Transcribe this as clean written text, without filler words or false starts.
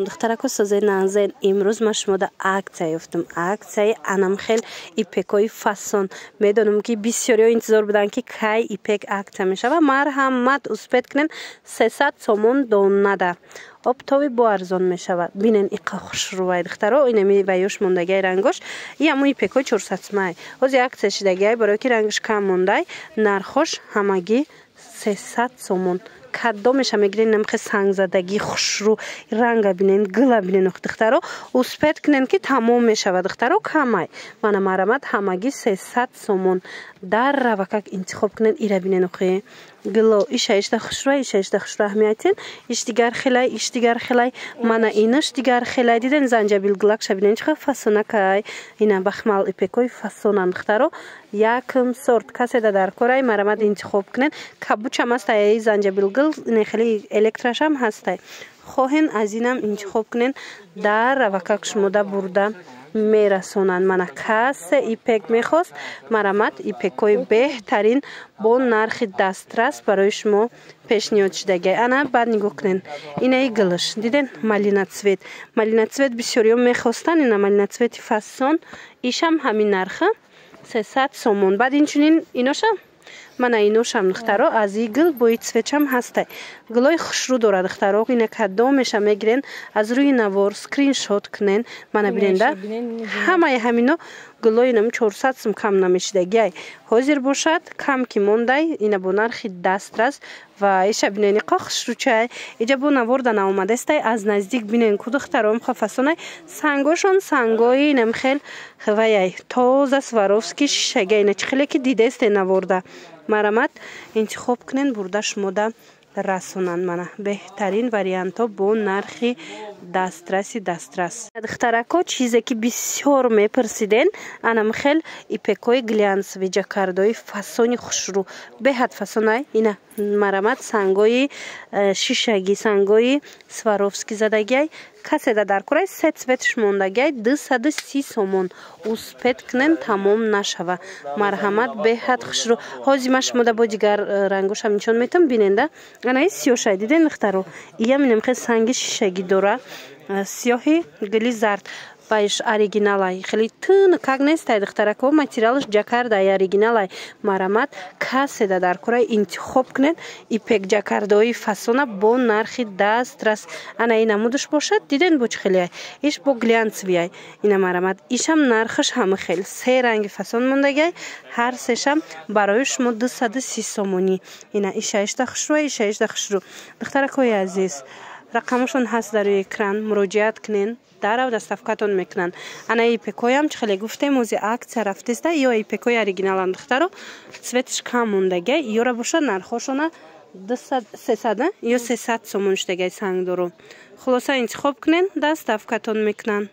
دخترکو سازه نازن امروز ما شما در акция یافتم. акция انامخیل ایپکوی فاسون. میدونم که بسیاری انتظار بودن که کی ایپک акция میشه و مرحمت اسپید کنن 300 سومون دونه ده. ابتوی با ارزان میشود. بینن ایقا خوش روی دخترها اینمی ویوش موندگی رنگش. یا موی ایپکوی 400 مای. از акция شدگی برای که رنگش کم مونده نرخش همگی 300 سومون. کادو میشه میگیرین نمخ سنگ زدگی خوش رو رنگ بینین گل بینین دخترها اسپید کنن که تمام میشه دخترها کمای من مرامت همگی 300 سومون در روکک انتخاب کنن ایره بینین خو گلو ایش خوش رو ایش خوش رو اهمیتین ایش دیگر خیلی من اینش دیگر خیلی دیدن زنجبیل گلک شبینین چه فاسونه که اینا بخمال ایپکوی فاسونن دخترها یکم سورت کسی در کورای مرامت انتخاب کنن کبوچ هم است ای زنجبیل گل نخلی الکترش هم هسته خواهن از اینم انتخاب کنن در روکک شما برده میرسونن من کس ایپک میخواست مرامت ایپکوی بهترین با نرخ دسترس برای شما پیشنهاد شده انا بعد نگاه کنین اینه گلش دیدن مالینه цвет بسیاری میخواستن اینا مالینه цвет فاسون ایشم همین نرخه 300 سومون بعد اینچنین ایناشم من اینوشم دخترها از این گل بوی цветчам هسته گلای خوش رو داره دخترها اینه کادو میشه میگیرین از روی نوار اسکرین شات کنین من ببینید همه همینا گلای نم 400 سم کم نمیشدگی حاضر باشد کم کی مونده اینا با نرخ دسترس و ایش ببینین خوش رو چای اینجا با نوار دن اومده است از نزدیک ببینین کو دخترام خفاسونه سنگوشون سنگای نم خیل خوای تازه سواروفسکی شگای نه خیلی که دیده است نوارده مرامت انتخاب کنین برده شما ده رسونن منه بهترین وریانت ها با نرخی دسترس دخترکا چیزی که بسیار میپرسیدن انم خیل ایپکوی گلانس و جاکاردوی فاسونی خوش رو به حد فاسونای اینا مرامت سنگوی شیشگی سنگوی سواروفسکی زدگی کسی در کورای ست цветش موندگی 230 سومون اسپید کنن تمام نشوه مرحمت به حد خوش رو حاضیمش موده با دیگر رنگوش هم چون میتون بیننده انا سیاه دیدن دخترو ایا منم خیلی سنگ شیشگی داره سیاهی گلی زرد باش اوریجینالای خیلی تون کاغ نیست دخترکو ماتریالش جاکاردای اوریجینالای مرامت کسی در کورای انتخاب کنن ایپک جاکاردوی فاسونه با نرخ دسترس انا این نمودش باشد دیدن بچ خیلی ایش با گلانس بیای اینا مرامت ایشم نرخش هم خیلی سه رنگ فاسون موندگی هر سهشم برای شما 230 سومونی اینا ایش خوش رو دخترکوی عزیز رقمشون هست در روی اکران مراجعت کنین در و دستافکاتون میکنن انا ایپکوی هم خیلی گفته موزی акция رفتسته یا ایپکوی اوریجینال دخترو цветش کم موندگی یا را باشه نرخشون 300 یا 300 سومون شدگی سنگ دارو خلاصه انتخاب کنین دستافکاتون میکنن